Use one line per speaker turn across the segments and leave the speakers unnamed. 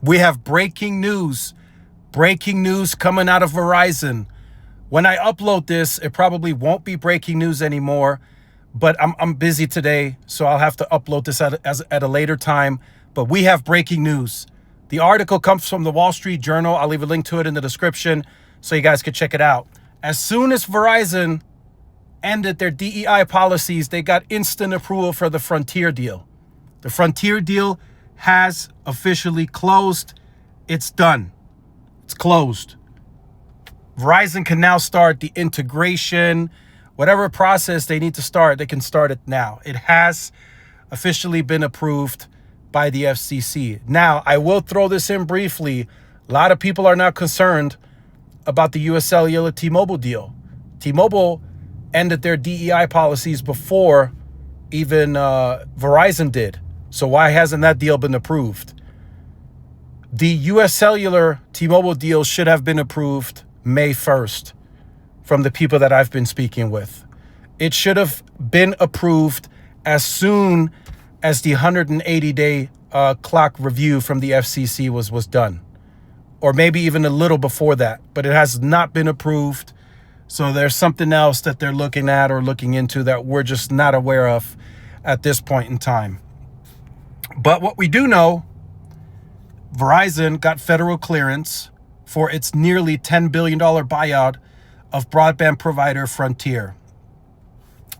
We have breaking news coming out of Verizon. When I upload this, it probably won't be breaking news anymore, but I'm busy today, so I'll have to upload this at a later time. But we have breaking news. The article comes from the Wall Street Journal. I'll leave a link to it in the description so you guys can check it out. As soon as Verizon ended their DEI policies, they got instant approval for the Frontier deal. The Frontier deal has officially closed. It's done. It's closed. Verizon can now start the integration, whatever process they need to start, they can start it now. It has officially been approved by the FCC. Now, I will throw this in briefly. A lot of people are now concerned about the US Cellular T-Mobile deal. T-Mobile ended their DEI policies before even Verizon did. So why hasn't that deal been approved? The US Cellular T-Mobile deal should have been approved May 1st from the people that I've been speaking with. It should have been approved as soon as the 180-day clock review from the FCC was done, or maybe even a little before that, but it has not been approved. So there's something else that they're looking at or looking into that we're just not aware of at this point in time. But what we do know, Verizon got federal clearance for its nearly $10 billion buyout of broadband provider Frontier.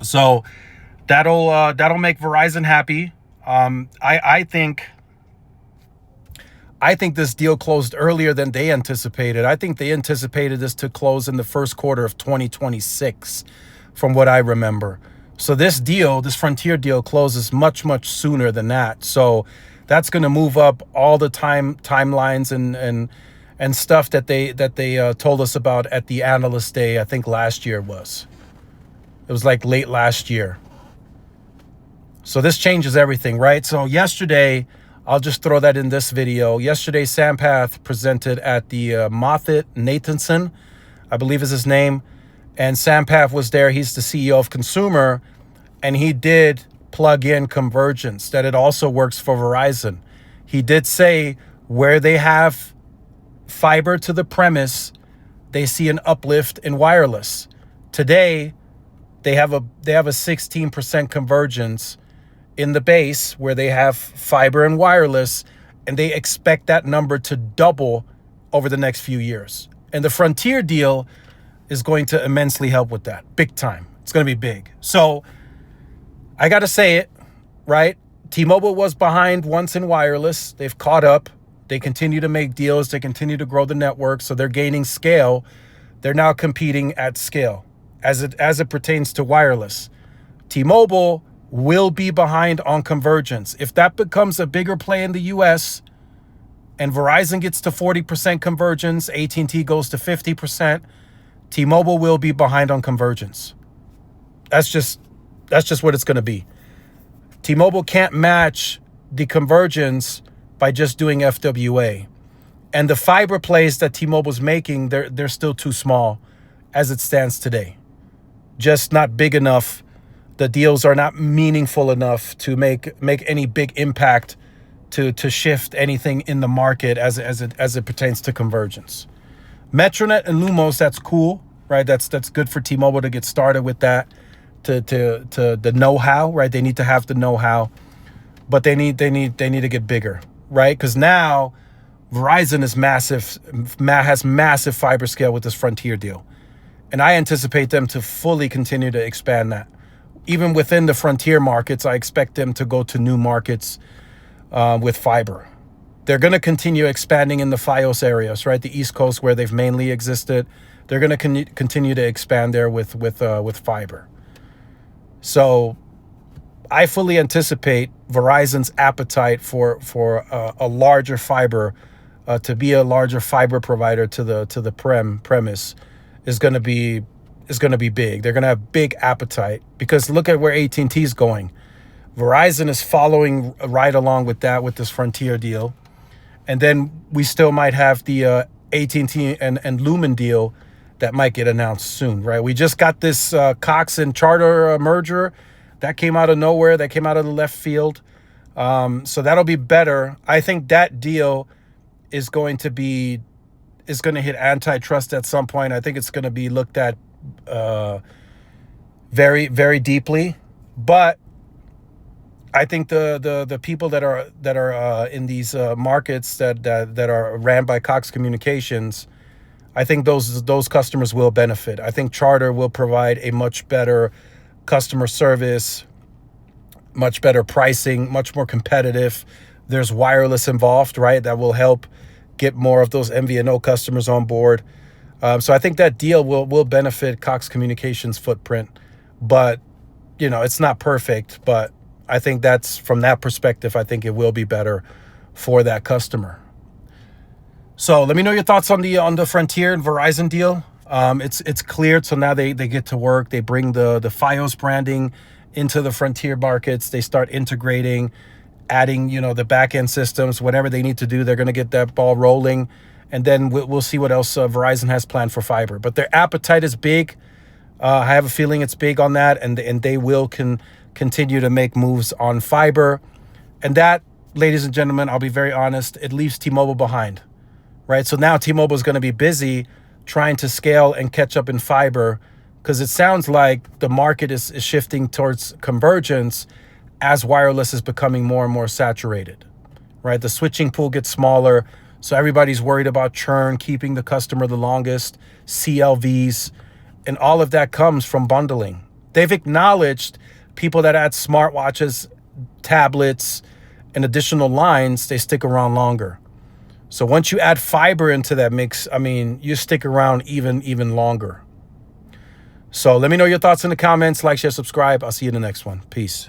So that'll make Verizon happy. I think this deal closed earlier than they anticipated. I think they anticipated this to close in the first quarter of 2026, from what I remember. So this Frontier deal closes much, much sooner than that. So that's going to move up all the timelines and stuff that they told us about at the Analyst Day. I think last year was. It was like late last year. So this changes everything, right? So yesterday, I'll just throw that in this video. Yesterday, Sampath presented at the Moffett-Nathanson, I believe is his name. And Sampath was there. He's the CEO of Consumer. And he did plug in Convergence, that it also works for Verizon. He did say where they have fiber to the premise, they see an uplift in wireless. Today, they have a 16% convergence in the base where they have fiber and wireless, and they expect that number to double over the next few years. And the Frontier deal is going to immensely help with that, big time. It's going to be big. So I got to say it, right? T-Mobile was behind once in wireless. They've caught up. They continue to make deals. They continue to grow the network. So they're gaining scale. They're now competing at scale as it pertains to wireless. T-Mobile will be behind on convergence. If that becomes a bigger play in the US and Verizon gets to 40% convergence, AT&T goes to 50%, T-Mobile will be behind on convergence. That's just what it's going to be. T-Mobile can't match the convergence by just doing FWA. And the fiber plays that T-Mobile's making, they're still too small as it stands today. Just not big enough. The deals are not meaningful enough to make any big impact to shift anything in the market as it pertains to convergence. Metronet and Lumos, that's cool, right? That's good for T-Mobile to get started with that. To the know-how, right? They need to have the know-how, but they need to get bigger, right? Because now Verizon is has massive fiber scale with this Frontier deal, and I anticipate them to fully continue to expand that. Even within the Frontier markets, I expect them to go to new markets with fiber. They're going to continue expanding in the FiOS areas, right? The East Coast where they've mainly existed. They're going to continue to expand there with fiber. So I fully anticipate Verizon's appetite for a larger fiber, to be a larger fiber provider to the premise is going to be big. They're going to have big appetite because look at where AT&T is going. Verizon is following right along with that with this Frontier deal, and then we still might have the AT&T and Lumen deal that might get announced soon, right? We just got this Cox and Charter merger that came out of nowhere, that came out of the left field. So that'll be better. I think that deal is going to hit antitrust at some point. I think it's going to be looked at very, very deeply. But I think the people that are in these markets that are ran by Cox Communications, I think those customers will benefit. I think Charter will provide a much better customer service, much better pricing, much more competitive. There's wireless involved, right? That will help get more of those MVNO customers on board. So I think that deal will benefit Cox Communications' footprint. But, it's not perfect. But I think that's, from that perspective, I think it will be better for that customer. So let me know your thoughts on the Frontier and Verizon deal. It's cleared, so now they get to work. They bring the Fios branding into the Frontier markets. They start integrating, adding the back end systems, whatever they need to do. They're going to get that ball rolling, and then we'll see what else Verizon has planned for fiber. But their appetite is big. I have a feeling it's big on that, and they will continue to make moves on fiber, and that, ladies and gentlemen, I'll be very honest, it leaves T-Mobile behind. Right, so now T-Mobile is going to be busy trying to scale and catch up in fiber, because it sounds like the market is shifting towards convergence as wireless is becoming more and more saturated. Right, the switching pool gets smaller, so everybody's worried about churn, keeping the customer the longest, CLVs, and all of that comes from bundling. They've acknowledged people that add smartwatches, tablets, and additional lines, they stick around longer. So once you add fiber into that mix, you stick around even longer. So let me know your thoughts in the comments. Like, share, subscribe. I'll see you in the next one. Peace.